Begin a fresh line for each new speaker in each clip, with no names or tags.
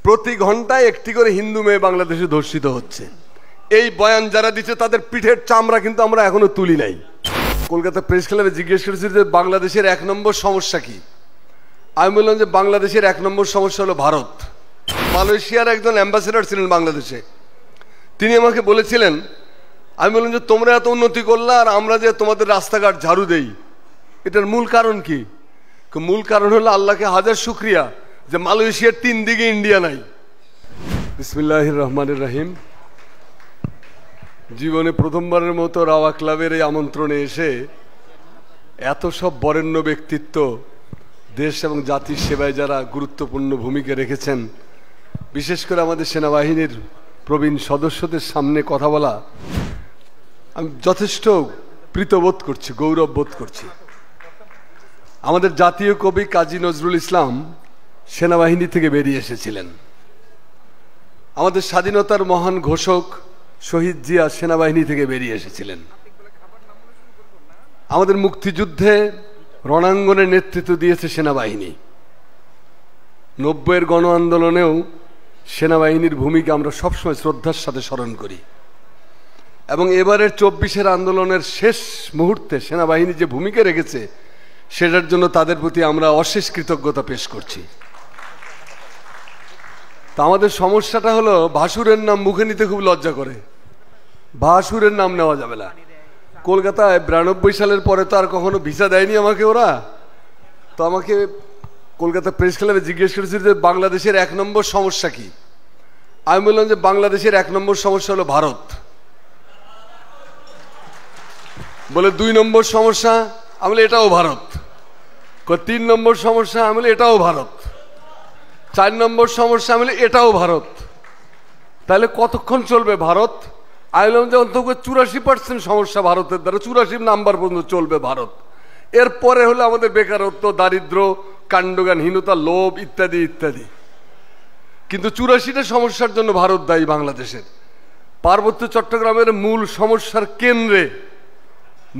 প্রতি ঘন্টায় একটি করে হিন্দু মেয়ে বাংলাদেশে ধর্ষিত হচ্ছে। এই বয়ান যারা দিচ্ছে তাদের পিঠের চামড়া কিন্তু আমরা এখনো তুলি নাই। কলকাতা প্রেস ক্লাবে জিজ্ঞেস করেছি যে বাংলাদেশের 1 নম্বর সমস্যা কি। আমি বললাম যে বাংলাদেশের 1 নম্বর সমস্যা হলো ভারত। মালয়েশিয়ার একজন অ্যাম্বাসেডর ছিলেন বাংলাদেশে, তিনি আমাকে বলেছিলেন, আমি বললাম যে তোমরা এত উন্নতি করলে আর আমরা যে তোমাদের রাস্তাঘাট ঝাড়ু দেই, এটার মূল কারণ কি? মূল কারণ হলো আল্লাহকে হাজার শুকরিয়া যে মালয়েশিয়ার 3 দিকে ইন্ডিয়া নাই। বিসমিল্লাহির রহমানির রহিম। জীবনে প্রথমবারের মতো রাওয়া ক্লাবের এই আমন্ত্রণে এসে এত সব বরেণ্য ব্যক্তিত্ব, দেশ এবং জাতির সেবায় যারা গুরুত্বপূর্ণ ভূমিকা রেখেছেন, বিশেষ করে আমাদের সেনাবাহিনীর প্রবীণ সদস্যদের সামনে কথা বলা আমি যথেষ্ট প্রীতবোধ করছি, গৌরব বোধ করছি। আমাদের জাতীয় কবি কাজী নজরুল ইসলাম সেনাবাহিনী থেকে বেরিয়ে এসেছিলেন। আমাদের স্বাধীনতার মহান ঘোষক শহীদ জিয়া সেনাবাহিনী থেকে বেরিয়ে এসেছিলেন। আমাদের মুক্তিযুদ্ধে রণাঙ্গনে নেতৃত্ব দিয়েছে সেনাবাহিনী। 90-এর গণ আন্দোলনেও সেনাবাহিনীর ভূমিকা আমরা সবসময় শ্রদ্ধার সাথে স্মরণ করি, এবং এবারের 24-এর আন্দোলনের শেষ মুহূর্তে সেনাবাহিনী যে ভূমিকা রেখেছে সেটার জন্য তাদের প্রতি আমরা অশেষ কৃতজ্ঞতা পেশ করছি। তা আমাদের সমস্যাটা হলো ভাসুরের নাম মুখে নিতে খুব লজ্জা করে, ভাসুরের নাম নেওয়া যাবে না। কলকাতায় 92 সালের পরে তো আর কখনো ভিসা দেয়নি আমাকে ওরা। তো আমাকে কলকাতা প্রেস ক্লাবে জিজ্ঞেস করেছিল যে বাংলাদেশের 1 নম্বর সমস্যা কি। আমি বললাম যে বাংলাদেশের 1 নম্বর সমস্যা হলো ভারত। বলে 2 নম্বর সমস্যা, আমি বলি এটাও ভারত। 3 নম্বর সমস্যা, আমি বলি এটাও ভারত। 4 নম্বর সমস্যা, আমি বলি এটাও ভারত। তাহলে কতক্ষণ চলবে ভারত? আমি বললাম যে অন্তত 84% সমস্যা ভারতের দ্বারা, 84 নাম্বার পর্যন্ত চলবে ভারত। এরপরে হলো আমাদের বেকারত্ব, দারিদ্র, কাণ্ডজ্ঞানহীনতা, লোভ ইত্যাদি ইত্যাদি। কিন্তু 84টা সমস্যার জন্য ভারত দায়ী বাংলাদেশের। পার্বত্য চট্টগ্রামের মূল সমস্যার কেন্দ্রে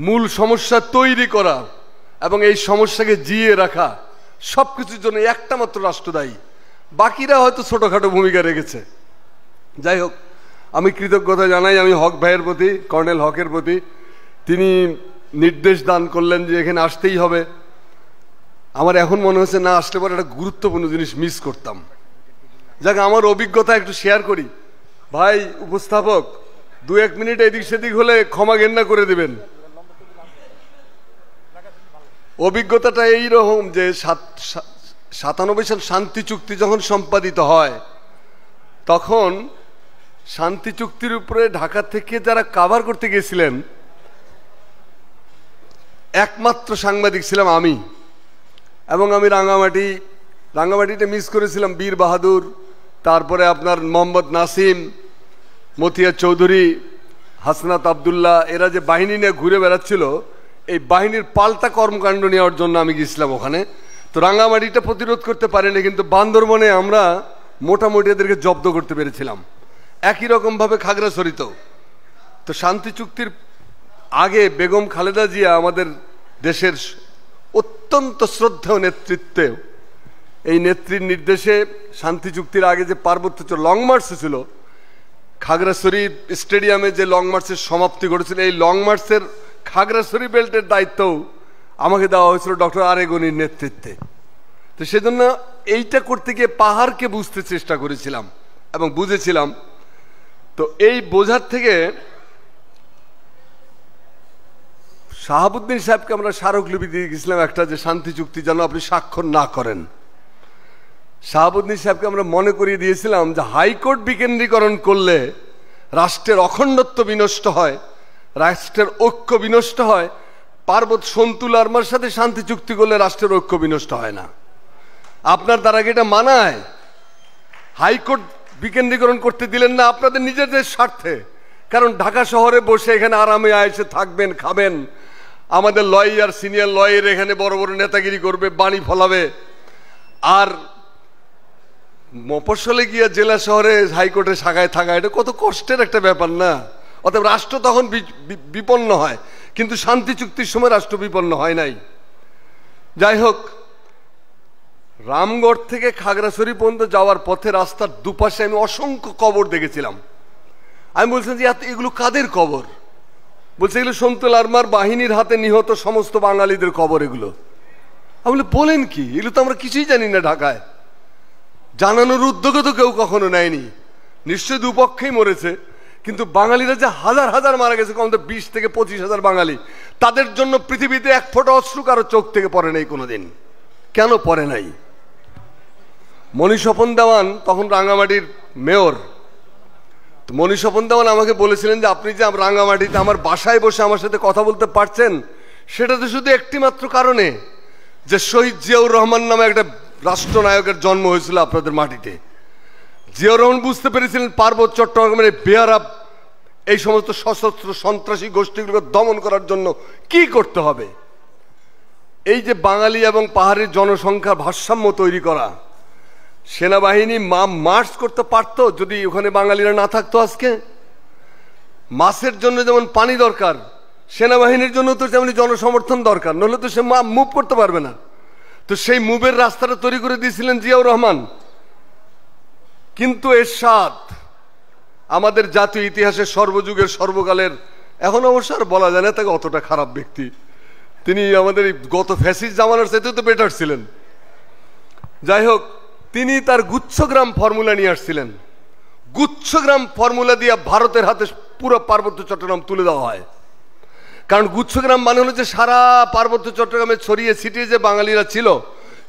মূল সমস্যা তৈরি করা এবং এই সমস্যাকে জিয়ে রাখা, সবকিছুর জন্য একটা মাত্র রাষ্ট্র দায়ী। বাকিরা হয়তো ছোটখাটো ভূমিকা রেখেছে। যাই হোক, আমি কৃতজ্ঞতা জানাই আমি হক ভাইয়ের প্রতি, কর্নেল হকের প্রতি। তিনি নির্দেশ দান করলেন যে এখানে আসতেই হবে। আমার এখন মনে হচ্ছে না আসলে পরে একটা গুরুত্বপূর্ণ জিনিস মিস করতাম। যাক, আমার অভিজ্ঞতা একটু শেয়ার করি। ভাই উপস্থাপক, 2-1 মিনিট এদিক সেদিক হলে ক্ষমা ঘেন্না করে দেবেন। অভিজ্ঞতাটা এইরকম যে 97 সাল শান্তি চুক্তি যখন সম্পাদিত হয়, তখন শান্তি চুক্তির উপরে ঢাকা থেকে যারা কাভার করতে গেছিলেন, একমাত্র সাংবাদিক ছিলাম আমি। এবং আমি রাঙ্গামাটিতে মিস করেছিলাম বীর বাহাদুর, তারপরে আপনার মোহাম্মদ নাসিম, মতিয়া চৌধুরী, হাসনাত আবদুল্লাহ, এরা যে বাহিনী নিয়ে ঘুরে বেড়াচ্ছিল, এই বাহিনীর পাল্টা কর্মকাণ্ড নেওয়ার জন্য আমি গেছিলাম ওখানে। তো রাঙ্গামাটিটা প্রতিরোধ করতে পারিনি, কিন্তু বান্দরবনে আমরা মোটামুটি এদেরকে জব্দ করতে পেরেছিলাম। একই রকমভাবে খাগড়াছড়িতেও। তো শান্তি চুক্তির আগে বেগম খালেদা জিয়া আমাদের দেশের অত্যন্ত শ্রদ্ধেয় নেতৃত্বে, এই নেত্রীর নির্দেশে শান্তি চুক্তির আগে যে পার্বত্য লং মার্চ ছিল, খাগড়াছড়ি স্টেডিয়ামে যে লং মার্চের সমাপ্তি ঘটেছিল, এই লং মার্চের খাগড়াছড়ি বেল্টের দায়িত্বও আমাকে দেওয়া হয়েছিল ডক্টর আরেগনির নেতৃত্বে। তো সেজন্য এইটা করতে গিয়ে পাহাড়কে বুঝতে চেষ্টা করেছিলাম এবং বুঝেছিলাম। তো এই বোঝার থেকে শাহাবুদ্দিন সাহেবকে আমরা স্মারকলিপি দিয়ে গেছিলাম একটা, যে শান্তি চুক্তি যেন আপনি স্বাক্ষর না করেন। শাহাবুদ্দিন সাহেবকে আমরা মনে করিয়ে দিয়েছিলাম যে হাইকোর্ট বিকেন্দ্রীকরণ করলে রাষ্ট্রের অখণ্ডত্ব বিনষ্ট হয়, রাষ্ট্রের ঐক্য বিনষ্ট হয়। পার্বত্য সন্তুল আর্মার সাথে শান্তি চুক্তি করলে রাষ্ট্রের ঐক্য বিনষ্ট হয় না। আপনার দ্বারা কি এটা মানায়? হাইকোর্ট বিকেন্দ্রীকরণ করতে দিলেন না আপনাদের নিজেদের স্বার্থে। কারণ ঢাকা শহরে বসে এখানে আরামে এসে থাকবেন, খাবেন, আমাদের লয়ার, সিনিয়র লয়ার এখানে বড় বড় নেতাগিরি করবে, বাণী ফলাবে, আর মফস্বলে গিয়ে জেলা শহরে হাইকোর্টের শাখায় থাকা, এটা কত কষ্টের একটা ব্যাপার না? অতএব রাষ্ট্র তখন বিপন্ন হয়, কিন্তু শান্তি চুক্তির সময় রাষ্ট্র বিপন্ন হয় নাই। যাই হোক, রামগড় থেকে খাগড়াছড়ি পর্যন্ত যাওয়ার পথে রাস্তার দুপাশে আমি অসংখ্য কবর দেখেছিলাম। আমি বলছিলাম যে এগুলো কাদের কবর? বলছে এগুলো সন্তু লারমার বাহিনীর হাতে নিহত সমস্ত বাঙালিদের কবর এগুলো। আমি বলেন কি, এগুলো তো আমরা কিছুই জানি না ঢাকায়। জানানোর উদ্যোগও তো কেউ কখনো নেয়নি। নিশ্চয়ই দুপক্ষেই মরেছে, কিন্তু বাঙালিরা যে হাজার হাজার মারা গেছে, কমতে 20 থেকে 25,000 বাঙালি, তাদের জন্য পৃথিবীতে এক ফোঁটা অশ্রু কারো চোখ থেকে পড়ে নাই কোনোদিন। কেন পড়ে নাই? মণিস্বপন দেওয়ান তখন রাঙ্গামাটির মেয়র। মণিস্বপন দেওয়ান আমাকে বলেছিলেন যে আপনি যে রাঙ্গামাটিতে আমার বাসায় বসে আমার সাথে কথা বলতে পারছেন, সেটা তো শুধু একটি মাত্র কারণে, যে শহীদ জিয়াউর রহমান নামে একটা রাষ্ট্রনায়কের জন্ম হয়েছিল আপনাদের মাটিতে। জিয়াউর রহমান বুঝতে পেরেছিলেন পার্বত্য চট্টগ্রামের বেয়ারা এই সমস্ত সশস্ত্র সন্ত্রাসী গোষ্ঠীগুলোকে দমন করার জন্য কি করতে হবে। এই যে বাঙালি এবং পাহাড়ের জনসংখ্যার ভারসাম্য তৈরি করা, সেনাবাহিনী মার্চ করতে পারতো যদি ওখানে বাঙালিরা না থাকতো। আজকে মাছের জন্য যেমন পানি দরকার, সেনাবাহিনীর জন্য তো তেমনি জনসমর্থন দরকার, নাহলে তো সে মুভ করতে পারবে না। তো সেই মুভের রাস্তাটা তৈরি করে দিয়েছিলেন জিয়াউর রহমান। কিন্তু এরশাদ আমাদের জাতীয় ইতিহাসের সর্বযুগের সর্বকালের, এখন অবশ্য আর বলা যায় না তাকে অতটা খারাপ ব্যক্তি, তিনি আমাদের গত ফ্যাসিস্ট জামানার চাইতে তো বেটার ছিলেন। যাই হোক, তিনি তার গুচ্ছগ্রাম ফর্মুলা নিয়ে আসছিলেন। গুচ্ছগ্রাম ফর্মুলা দিয়ে ভারতের হাতে পুরো পার্বত্য চট্টগ্রাম তুলে দেওয়া হয়। কারণ গুচ্ছগ্রাম মানে হলো যে সারা পার্বত্য চট্টগ্রামে ছড়িয়ে ছিটিয়ে যে বাঙালিরা ছিল,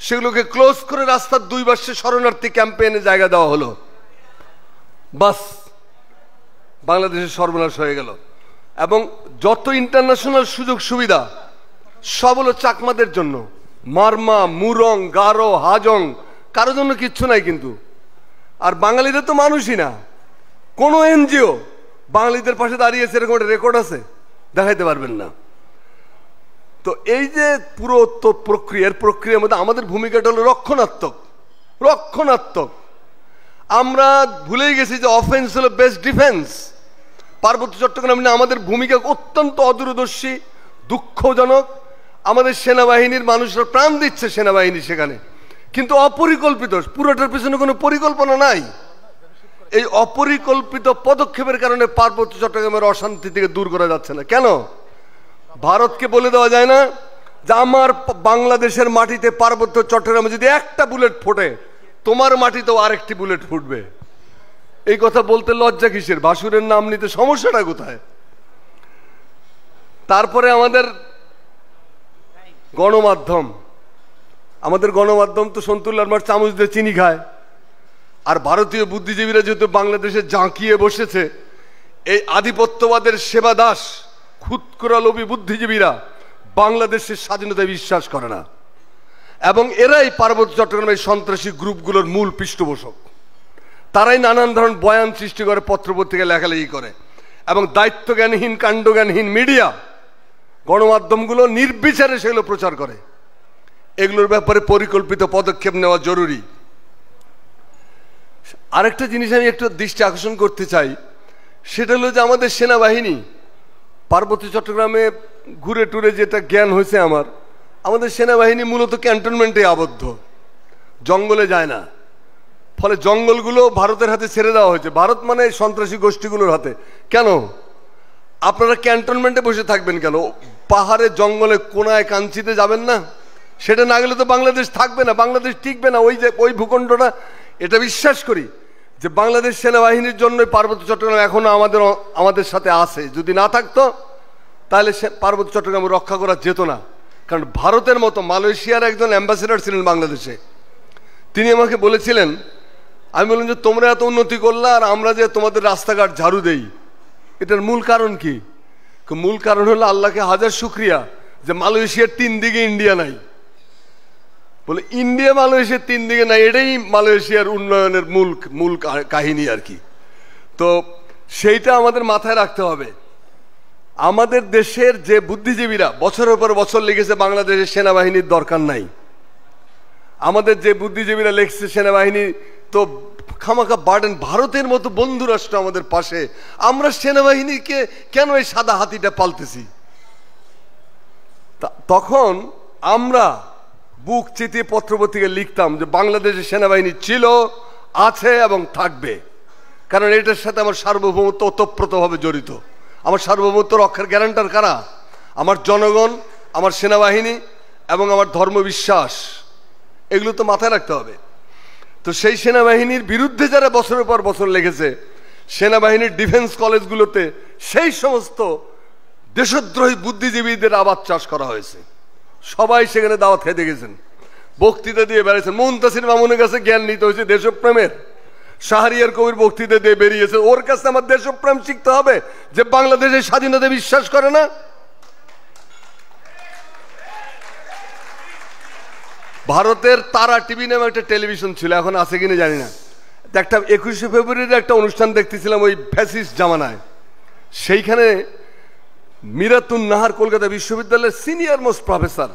সেগুলোকে ক্লোজ করে রাস্তার দুই পাশে শরণার্থী ক্যাম্পেইনে জায়গা দেওয়া হলো। বাস, বাংলাদেশের সর্বনাশ হয়ে গেল। এবং যত ইন্টারন্যাশনাল সুযোগ সুবিধা সব হলো চাকমাদের জন্য। মারমা, মুরং, গারো, হাজং, কারোর জন্য কিচ্ছু নাই। কিন্তু আর বাঙালিরা তো মানুষই না। কোনো এনজিও বাঙালিদের পাশে দাঁড়িয়েছে এরকম একটা রেকর্ড আছে? দেখাইতে পারবেন না। তো এই যে পুরো প্রক্রিয়ার মধ্যে আমাদের ভূমিকাটা হলো রক্ষণাত্মক। আমরা ভুলেই গেছি যে অফেন্স হলো বেস্ট ডিফেন্স। পার্বত্য চট্টগ্রাম নিয়ে আমাদের ভূমিকা অত্যন্ত অদূরদর্শী, দুঃখজনক। আমাদের সেনাবাহিনীর মানুষরা প্রাণ দিচ্ছে, সেনাবাহিনী সেখানে, কিন্তু অপরিকল্পিত, পুরোটার পিছনে কোনো পরিকল্পনা নাই। এই অপরিকল্পিত পদক্ষেপের কারণে পার্বত্য চট্টগ্রামের অশান্তি থেকে দূর করা যাচ্ছে না। কেন? ভারতকে বলে দেওয়া যায় না যে আমার বাংলাদেশের মাটিতে পার্বত্য চট্টগ্রামে যদি একটা বুলেট ফোটে, তোমার মাটিতেও আরেকটি বুলেট ফুটবে। এই কথা বলতে লজ্জা কিসের? ভাসুরের নাম নিতে সমস্যাটা কোথায়? তারপরে আমাদের গণমাধ্যম তো সন্তু লারমার চামচ দিয়ে চিনি খায়। আর ভারতীয় বুদ্ধিজীবীরা যেহেতু বাংলাদেশে জাঁকিয়ে বসেছে, এই আধিপত্যবাদের সেবা দাস খুদকুড়া লোভী বুদ্ধিজীবীরা বাংলাদেশের স্বাধীনতায় বিশ্বাস করে না। এবং এরাই পার্বত্য চট্টগ্রামের সন্ত্রাসী গ্রুপগুলোর মূল পৃষ্ঠপোষক। তারাই নানান ধরনের বয়ান সৃষ্টি করে, পত্রপত্রিকা লেখালেখি করে, এবং দায়িত্বজ্ঞানহীন কাণ্ডজ্ঞানহীন মিডিয়া গণমাধ্যমগুলো নির্বিচারে সেগুলো প্রচার করে। এগুলোর ব্যাপারে পরিকল্পিত পদক্ষেপ নেওয়া জরুরি। আরেকটা জিনিস আমি একটু দৃষ্টি আকর্ষণ করতে চাই, সেটা হলো যে আমাদের সেনাবাহিনী পার্বত্য চট্টগ্রামে ঘুরে টুরে যেটা জ্ঞান হয়েছে আমাদের সেনাবাহিনী মূলত ক্যান্টনমেন্টে আবদ্ধ, জঙ্গলে যায় না। ফলে জঙ্গলগুলো ভারতের হাতে ছেড়ে দেওয়া হয়েছে। ভারত মানে সন্ত্রাসী গোষ্ঠীগুলোর হাতে। কেন? আপনারা ক্যান্টনমেন্টে বসে থাকবেন কেন? পাহাড়ে জঙ্গলে কোনায় কাঞ্চিতে যাবেন না? সেটা না গেলে তো বাংলাদেশ থাকবে না, বাংলাদেশ টিকবে না। ওই ভূখণ্ডটা, এটা বিশ্বাস করি যে বাংলাদেশ সেনাবাহিনীর জন্য পার্বত্য চট্টগ্রাম এখনো আমাদের সাথে আছে। যদি না থাকতো তাহলে পার্বত্য চট্টগ্রাম রক্ষা করা যেত না। কারণ ভারতের মতো, মালয়েশিয়ার একজন অ্যাম্বাসেডর ছিলেন বাংলাদেশে, তিনি আমাকে বলেছিলেন, আমি বললাম যে তোমরা এত উন্নতি করলা আর আমরা যে তোমাদের রাস্তাঘাট ঝাড়ু দেই, এটার মূল কারণ কি? মূল কারণ হলো আল্লাহকে হাজার শুকরিয়া যে মালয়েশিয়ার 3 দিকে ইন্ডিয়া নাই। বলে ইন্ডিয়া মালয়েশিয়ার 3 দিকে নাই, এটাই মালয়েশিয়ার উন্নয়নের মূল কাহিনী আর কি। তো সেইটা আমাদের মাথায় রাখতে হবে। আমাদের দেশের যে বুদ্ধিজীবীরা বছরের পর বছর লিখেছে বাংলাদেশের সেনাবাহিনীর দরকার নাই, আমাদের যে বুদ্ধিজীবীরা লিখছে সেনাবাহিনী তো খামাখা বার্ডেন, ভারতের মতো বন্ধু রাষ্ট্র আমাদের পাশে, আমরা সেনাবাহিনীকে কেন এই সাদা হাতিটা পালতেছি? তখন আমরা বুক চিতিয়ে পত্রপত্রিকায় লিখতাম যে বাংলাদেশের সেনাবাহিনী ছিল, আছে এবং থাকবে, কারণ এটার সাথে আমার সার্বভৌমত্ব ওতপ্রোতভাবে জড়িত। আমার সার্বভৌমত্ব রক্ষার গ্যারান্টার কারা? আমার জনগণ, আমার সেনাবাহিনী এবং আমার ধর্মবিশ্বাস। এগুলো তো মাথায় রাখতে হবে। তো সেই সেনাবাহিনীর বিরুদ্ধে যারা বছরের পর বছর লেগেছে, সেনাবাহিনীর ডিফেন্স কলেজগুলোতে সেই সমস্ত দেশদ্রোহী বুদ্ধিজীবীদের আবাদ চাষ করা হয়েছে। সবাই সেখানে দাওয়াত খেতে গেছেন, বক্তৃতা দিয়ে বেড়েছেন। মুনতাসির মামুনের কাছে জ্ঞান নিতে হয়েছে দেশপ্রেমের। শাহরিয়ার কবির বক্তৃতা দিয়ে বেরিয়েছে, ওর কাছে আমার দেশপ্রেম শিখতে হবে যে বাংলাদেশের স্বাধীনতা বিশ্বাস করে না। ভারতের তারা টিভি নামে একটা টেলিভিশন ছিল, এখন আছে কিনা জানি না। একটা 21শে ফেব্রুয়ারির একটা অনুষ্ঠান দেখতেছিলাম ওই ফ্যাসিস্ট জামানায়। সেইখানে মিরাতুন নাহার কলকাতা বিশ্ববিদ্যালয়ের সিনিয়র মোস্ট প্রফেসর,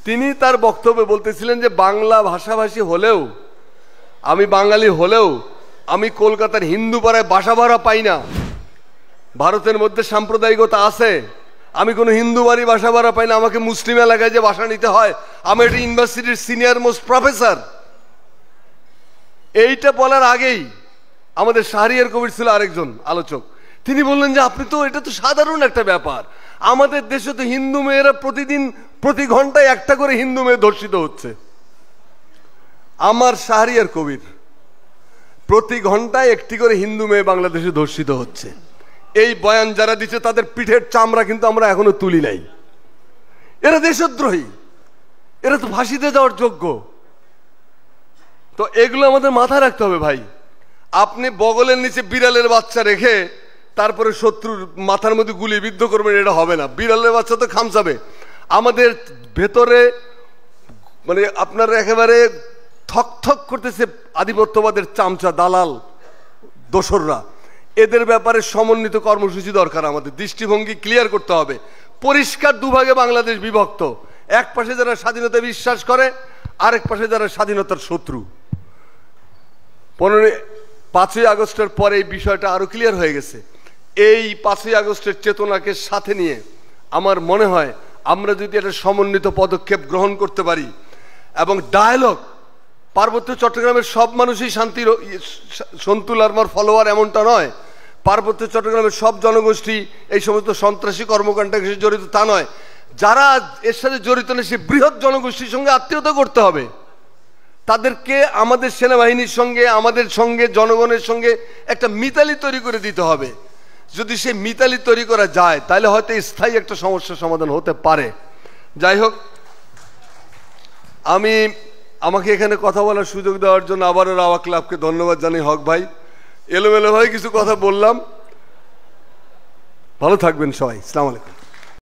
তিনি তার বক্তব্যে বলতেছিলেন যে বাংলা ভাষাভাষী হলেও, আমি বাঙালি হলেও আমি কলকাতার হিন্দু পাড়ায় বাসা ভাড়া পাই না। ভারতের মধ্যে সাম্প্রদায়িকতা আছে, আমি কোনো হিন্দু বাড়ি বাসা ভাড়া পাই না, আমাকে মুসলিম এলাকায় যে বাসা নিতে হয়। আমি একটা ইউনিভার্সিটির সিনিয়র মোস্ট প্রফেসর। এইটা বলার আগেই আমাদের শাহরিয়ার কবির ছিল আরেকজন আলোচক, তিনি বললেন যে আপনি তো, এটা তো সাধারণ একটা ব্যাপার, আমাদের দেশে তো হিন্দু মেয়েরা প্রতিদিন প্রতি ঘন্টায় একটা করে হিন্দু মেয়ে ধর্ষিত হচ্ছে। আমার শাহরিয়ার কবির, প্রতি ঘন্টায় একটি করে হিন্দু মেয়ে বাংলাদেশে ধর্ষিত হচ্ছে। এই বয়ান যারা দিচ্ছে তাদের পিঠের চামড়া কিন্তু আমরা এখনো তুলি নাই। এরা দেশদ্রোহী, এরা তো ফাঁসিতে যাওয়ার যোগ্য। তো এগুলো আমাদের মাথায় রাখতে হবে ভাই। আপনি বগলের নিচে বিড়ালের বাচ্চা রেখে তারপরে শত্রুর মাথার মধ্যে গুলি বিদ্ধ করবেন, এটা হবে না। বিড়ালের বাচ্চা তো খামচাবে। আমাদের ভেতরে মানে আপনার একেবারে থক থক করতেছে আধিপত্যবাদের চামচা, দালাল, দোসররা। এদের ব্যাপারে সমন্বিত কর্মসূচি দরকার। আমাদের দৃষ্টিভঙ্গি ক্লিয়ার করতে হবে। পরিষ্কার দুভাগে বাংলাদেশ বিভক্ত, এক পাশে যারা স্বাধীনতা বিশ্বাস করে, আরেক পাশে যারা স্বাধীনতার শত্রু। 5ই আগস্টের পরে এই বিষয়টা আরো ক্লিয়ার হয়ে গেছে। এই 5ই আগস্টের চেতনাকে সাথে নিয়ে আমার মনে হয় আমরা যদি একটা সমন্বিত পদক্ষেপ গ্রহণ করতে পারি এবং ডায়ালগ, পার্বত্য চট্টগ্রামের সব মানুষই শান্তির সন্তু লারমার ফলোয়ার এমনটা নয়, পার্বত্য চট্টগ্রামের সব জনগোষ্ঠী এই সমস্ত সন্ত্রাসী কর্মকাণ্ডের সাথে জড়িত তা নয়। যারা এর সাথে জড়িত নেই সে বৃহৎ জনগোষ্ঠীর সঙ্গে আত্মীয়তা করতে হবে। তাদেরকে আমাদের সেনাবাহিনীর সঙ্গে, আমাদের সঙ্গে, জনগণের সঙ্গে একটা মিতালি তৈরি করে দিতে হবে। যদি সে মিতালি তৈরি করা যায় তাহলে হয়তো স্থায়ী একটা সমস্যার সমাধান হতে পারে। যাই হোক, আমাকে এখানে কথা বলার সুযোগ দেওয়ার জন্য আবারও রাওয়া ক্লাবকে ধন্যবাদ জানাই। হক ভাই, এলোমেলো ভাই কিছু কথা বললাম, ভালো থাকবেন সবাই। আসসালামু আলাইকুম।